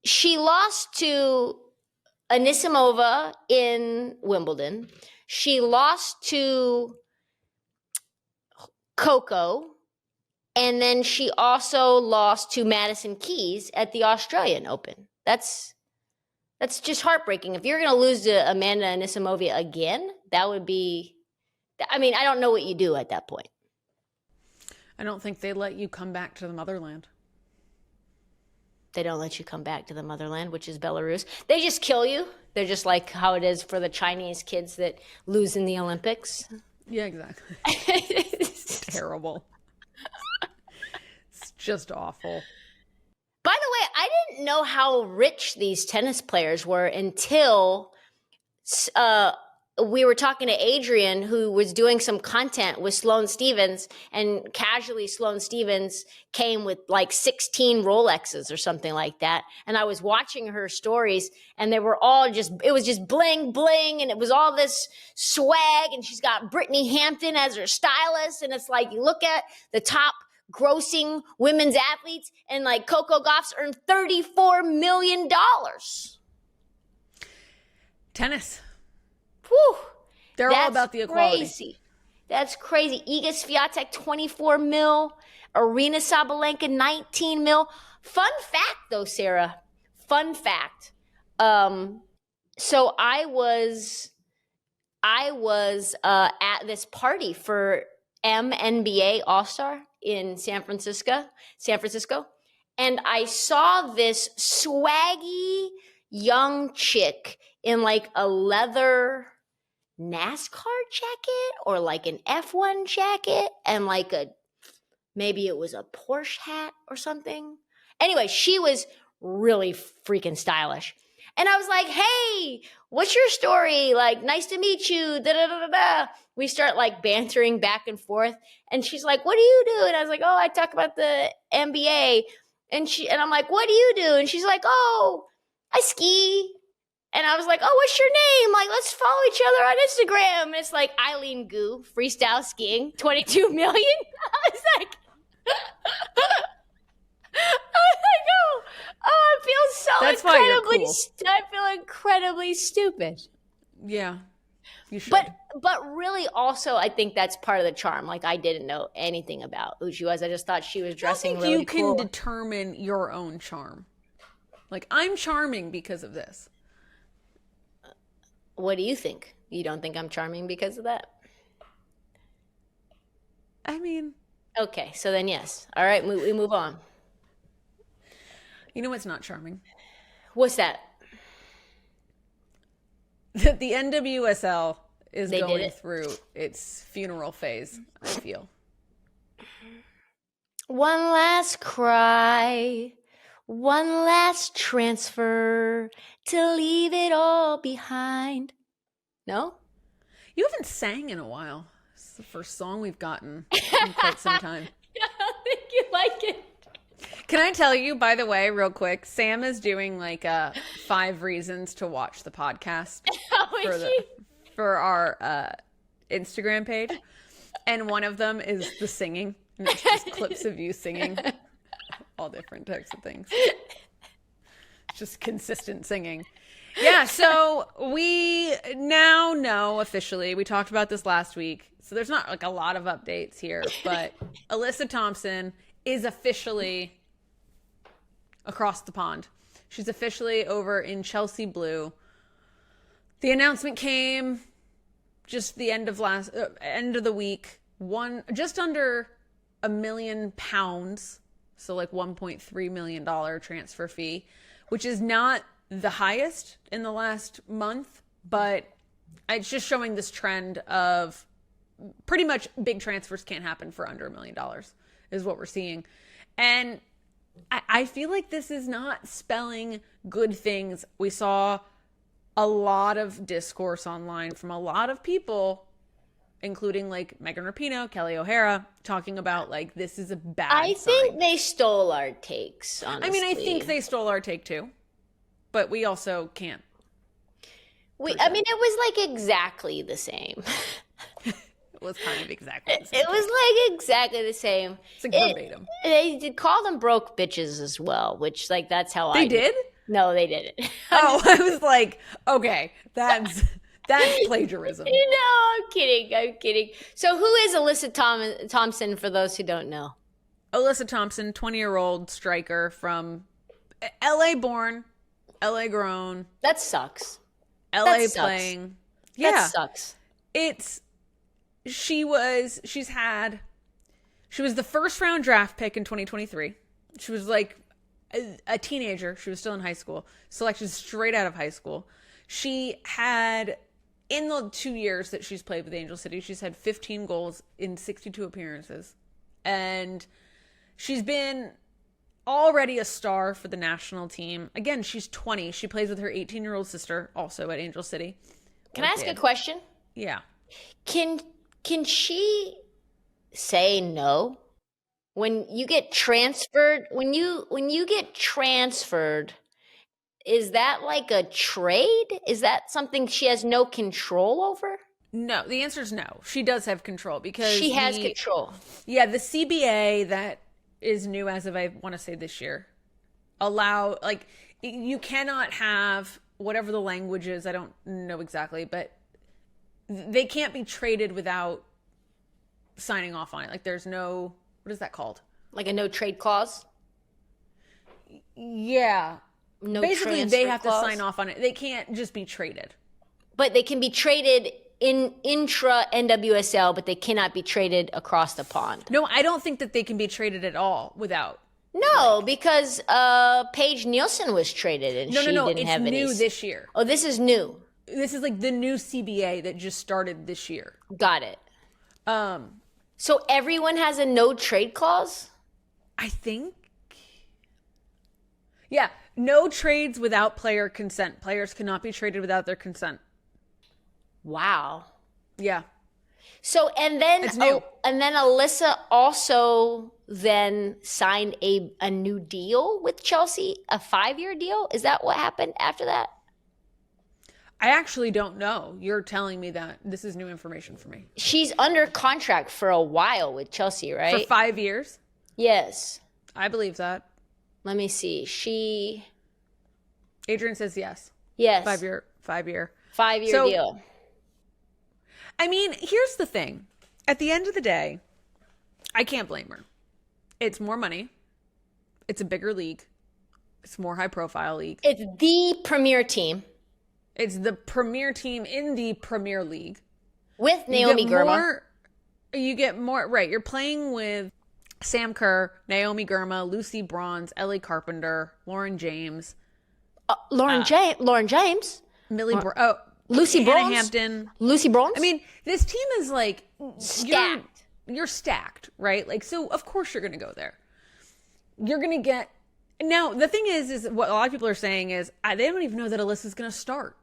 she lost to Anisimova in Wimbledon. She lost to Coco. And then she also lost to Madison Keys at the Australian Open. That's just heartbreaking. If you're going to lose to Amanda Anisimova again, that would be – I mean, I don't know what you do at that point. I don't think they let you come back to the motherland. They don't let you come back to the motherland, which is Belarus. They just kill you. They're just like how it is for the Chinese kids that lose in the Olympics. Yeah, exactly. It's terrible. It's just awful. By the way, I didn't know how rich these tennis players were until we were talking to Adrian, who was doing some content with Sloane Stephens, and casually Sloane Stephens came with like 16 Rolexes or something like that. And I was watching her stories, and they were all it was just bling, bling, and it was all this swag, and she's got Brittany Hampton as her stylist, and it's like, you look at the top grossing women's athletes, and like Coco Gauff's earned $34 million. Tennis. Whew. They're all about the equality. Crazy. That's crazy. Iga Swiatek, 24 mil. Arena Sabalenka, 19 mil. Fun fact, though, Sarah. Fun fact. So I was at this party for NBA All-Star in San Francisco, and I saw this swaggy young chick in like a leather NASCAR jacket or like an F1 jacket and like maybe it was a Porsche hat or something. Anyway, she was really freaking stylish. And I was like, hey, what's your story? Like, nice to meet you. Da, da, da, da, da. We start like bantering back and forth. And she's like, what do you do? And I was like, oh, I talk about the NBA. And I'm like, what do you do? And she's like, oh, I ski. And I was like, oh, what's your name? Like, let's follow each other on Instagram. And it's like Eileen Gu, freestyle skiing, 22 million. I was like, I feel so That's why you're incredibly, cool. I feel incredibly stupid. Yeah, you should. But really also, I think that's part of the charm. Like, I didn't know anything about who she was. I just thought she was dressing really you cool. can determine your own charm. Like, I'm charming because of this. What do you think? You don't think I'm charming because of that? I mean... Okay, so then yes. All right, we move on. You know what's not charming? What's that? The NWSL is They did going it. through its funeral phase, I feel. One last cry, one last transfer to leave it all behind. No? You haven't sang in a while. It's the first song we've gotten in quite some time. I don't think you like it. Can I tell you, by the way, real quick, Sam is doing like 5 reasons to watch the podcast for our Instagram page. And one of them is the singing. And it's just clips of you singing all different types of things. Just consistent singing. Yeah, so we now know officially, we talked about this last week, so there's not like a lot of updates here, but Alyssa Thompson is officially across the pond. She's officially over in Chelsea Blue. The announcement came just the end of the week. Just under £1 million, so like $1.3 million transfer fee, which is not the highest in the last month, but it's just showing this trend of pretty much big transfers can't happen for under $1 million is what we're seeing. And I feel like this is not spelling good things. We saw a lot of discourse online from a lot of people, including like Megan Rapinoe, Kelly O'Hara, talking about like this is a bad I sign. think they stole our takes, honestly. I mean, I think they stole our take too, but we also can't. I mean, it was like exactly the same. It was kind of exactly the same. It was like exactly the same. It's like verbatim. They did call them broke bitches as well, which like that's how They did? No, they didn't. Oh, I was like, okay, that's plagiarism. No, I'm kidding. So who is Alyssa Thompson for those who don't know? Alyssa Thompson, 20-year-old striker from LA born, LA grown, That sucks. LA That sucks. playing. That Yeah. sucks. She was the first round draft pick in 2023. She was like a teenager. She was still in high school, selected straight out of high school. She had, in the 2 years that she's played with Angel City, she's had 15 goals in 62 appearances. And she's been already a star for the national team. Again, she's 20. She plays with her 18-year-old sister, also at Angel City. Can I ask a question? Yeah. Can she say no? When you get transferred, when you get transferred, is that like a trade? Is that something she has no control over? No, the answer is no. She does have control because She has control. Yeah, the CBA that is new as of, I want to say, this year, allow, like, you cannot have whatever the language is. I don't know exactly, but they can't be traded without signing off on it. Like, there's no, what is that called? Like a no trade clause? Yeah. No Basically, transfer they have clause? to sign off on it. They can't just be traded. But they can be traded in intra NWSL, but they cannot be traded across the pond. No, I don't think that they can be traded at all without. No, because Paige Nielsen was traded and No, she no, didn't it's have any. new this year. Oh, this is new. This is like the new CBA that just started this year. Got it. So everyone has a no trade clause? I think. Yeah, no trades without player consent. Players cannot be traded without their consent. Wow. Yeah. So and then It's new. and then Alyssa also then signed a new deal with Chelsea, a 5-year deal. Is that what happened after that? I actually don't know. You're telling me that. This is new information for me. She's under contract for a while with Chelsea, right? For 5 years? Yes. I believe that. Let me see. Adrian says yes. Yes. 5-year. 5-year So- deal. I mean, here's the thing. At the end of the day, I can't blame her. It's more money. It's a bigger league. It's a more high profile league. It's the premier team It's the premier team in the Premier League. with Naomi Girma. You get more, right. You're playing with Sam Kerr, Naomi Girma, Lucy Bronze, Ellie Carpenter, Lauren James, Lauren James. Millie Lucy Hannah Bronze. Hampton. Lucy Bronze. I mean, this team is like Stacked. You're stacked, right? Like, so of course you're going to go there. You're going to get. Now, the thing is what a lot of people are saying is they don't even know that Alyssa's going to start.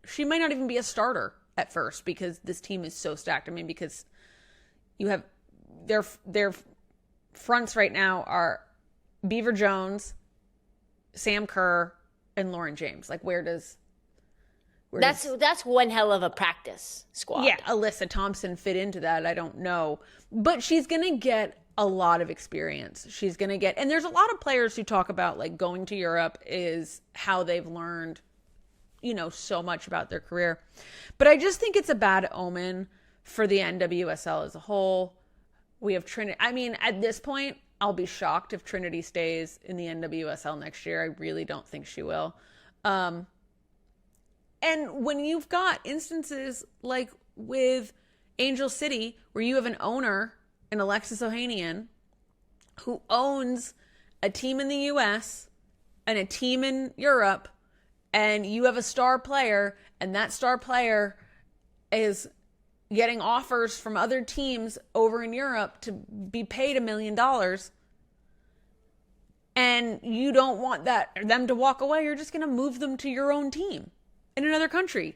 She might not even be a starter at first because this team is so stacked. I mean, because you have their fronts right now are Beaver Jones, Sam Kerr, and Lauren James. Like, where does that's one hell of a practice squad. yeah, Alyssa Thompson fit into that? I don't know. But she's going to get a lot of experience. She's going to get, and there's a lot of players who talk about like going to Europe is how they've learned, so much about their career. But I just think it's a bad omen for the NWSL as a whole. We have Trinity. I mean, at this point, I'll be shocked if Trinity stays in the NWSL next year. I really don't think she will. And when you've got instances like with Angel City, where you have an owner, an Alexis Ohanian, who owns a team in the US and a team in Europe, and you have a star player, and that star player is getting offers from other teams over in Europe to be paid $1 million, and you don't want them to walk away, you're just going to move them to your own team in another country.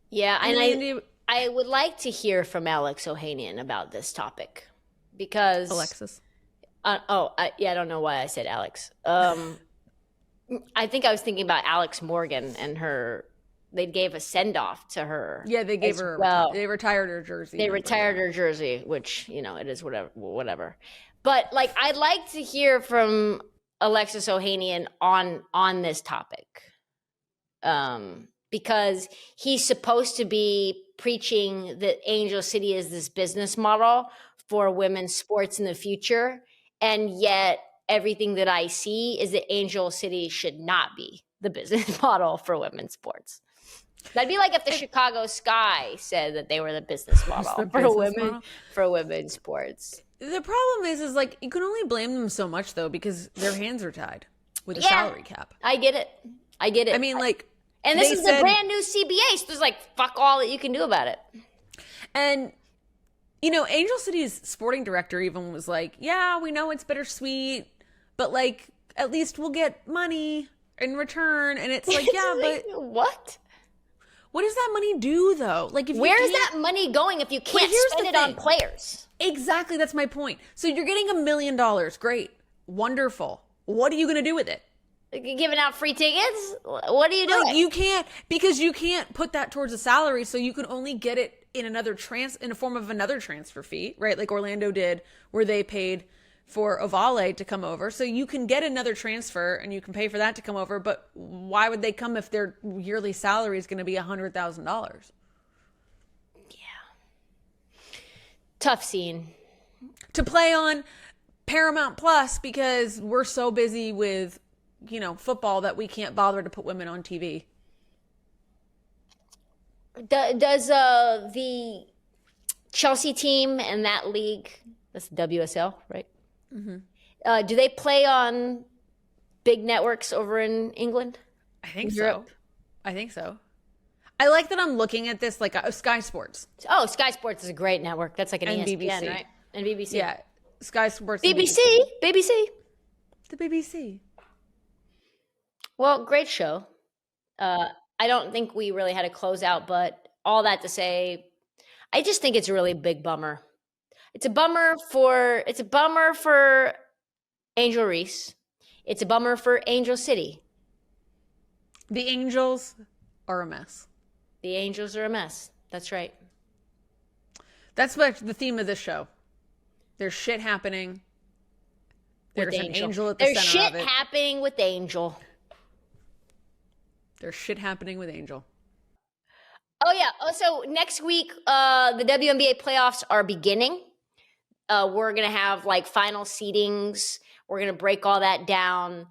Yeah, and I would like to hear from Alex Ohanian about this topic because Alexis. I don't know why I said Alex. I think I was thinking about Alex Morgan and they gave a send off to her. Yeah, they gave her. well. They retired her jersey. They retired her jersey, which it is whatever. But like, I'd like to hear from Alexis Ohanian on this topic, because he's supposed to be preaching that Angel City is this business model for women's sports in the future, and yet everything that I see is that Angel City should not be the business model for women's sports. That'd be like if the Chicago Sky said that they were the business model for women's sports. The problem is like you can only blame them so much though because their hands are tied with a salary cap. I get it. I mean, like And this They is the said- brand new CBA, so there's like fuck all that you can do about it. And, you know, Angel City's sporting director even was like, yeah, we know it's bittersweet, but like, at least we'll get money in return. And it's like, yeah, but what? what does that money do though? Like, if Where you is can't- that money going if you can't here's spend the it on thing. players? Exactly. That's my point. So you're getting $1 million. Great. Wonderful. What are you going to do with it? You're giving out free tickets? What are you doing? Like, you can't, because you can't put that towards a salary, so you can only get it in in a form of another transfer fee, right? Like Orlando did, where they paid for Ovale to come over. So you can get another transfer and you can pay for that to come over, but why would they come if their yearly salary is going to be $100,000? Tough scene. To play on Paramount Plus because we're so busy with, you know, football that we can't bother to put women on TV. Does the Chelsea team and that league, that's the WSL, right? Mm-hmm. Do they play on big networks over in England? I think Europe? so. I think so. I like that I'm looking at this like Sky Sports. Oh, Sky Sports is a great network. That's like an And ESPN, BBC. right? And BBC. Yeah, Sky Sports. and BBC. The BBC. Well, great show. I don't think we really had a closeout, but all that to say, I just think it's a really big bummer. It's a bummer for Angel Reese. It's a bummer for Angel City. The Angels are a mess. The Angels are a mess. That's right. That's what the theme of this show. There's shit happening. There's With an angel at the There's center shit of it. happening with Angel. There's shit happening with Angel. Oh yeah. Also, next week, the WNBA playoffs are beginning. We're gonna have like final seedings. We're gonna break all that down.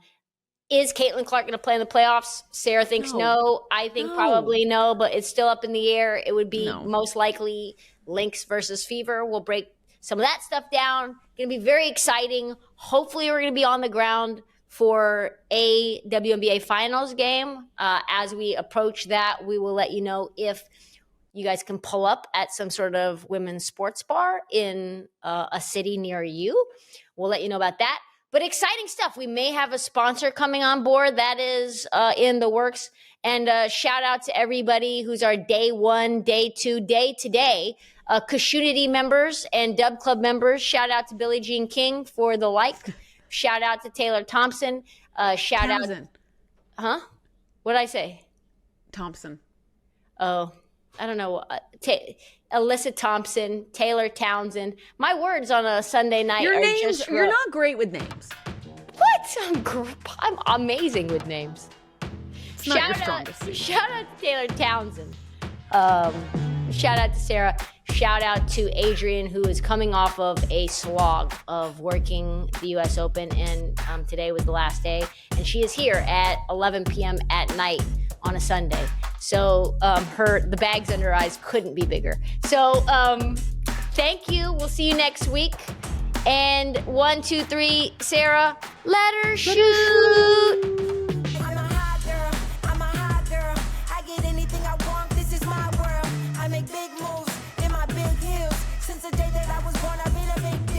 Is Caitlin Clark gonna play in the playoffs? Sarah thinks no. I think No. probably no, but it's still up in the air. It would be No. most likely Lynx versus Fever. We'll break some of that stuff down. Gonna be very exciting. Hopefully, we're gonna be on the ground for a WNBA finals game. As we approach that, we will let you know if you guys can pull up at some sort of women's sports bar in a city near you. We'll let you know about that. But exciting stuff. We may have a sponsor coming on board. That is in the works. And shout out to everybody who's our day one, day two, day today. Coshunity members and Dub Club members. Shout out to Billie Jean King for the like. Shout out to Taylor Thompson. Shout Townsend. out. Huh? What did I say? Thompson. Oh, I don't know. Alyssa Thompson, Taylor Townsend. My words on a Sunday night Your are names, just you're not great with names. What? I'm amazing with names. It's not your strongest suit. Shout out to Taylor Townsend. Shout out to Sarah. Shout out to Adrian, who is coming off of a slog of working the U.S. Open, and today was the last day. And she is here at 11 p.m. at night on a Sunday. So the bags under her eyes couldn't be bigger. So thank you. We'll see you next week. And 1, 2, 3, Sarah, let her shoot. I'm a hot girl, I'm a hot girl. I get anything I want, this is my world. I make big moves in my big heels. Since the day that I was born, I've been a big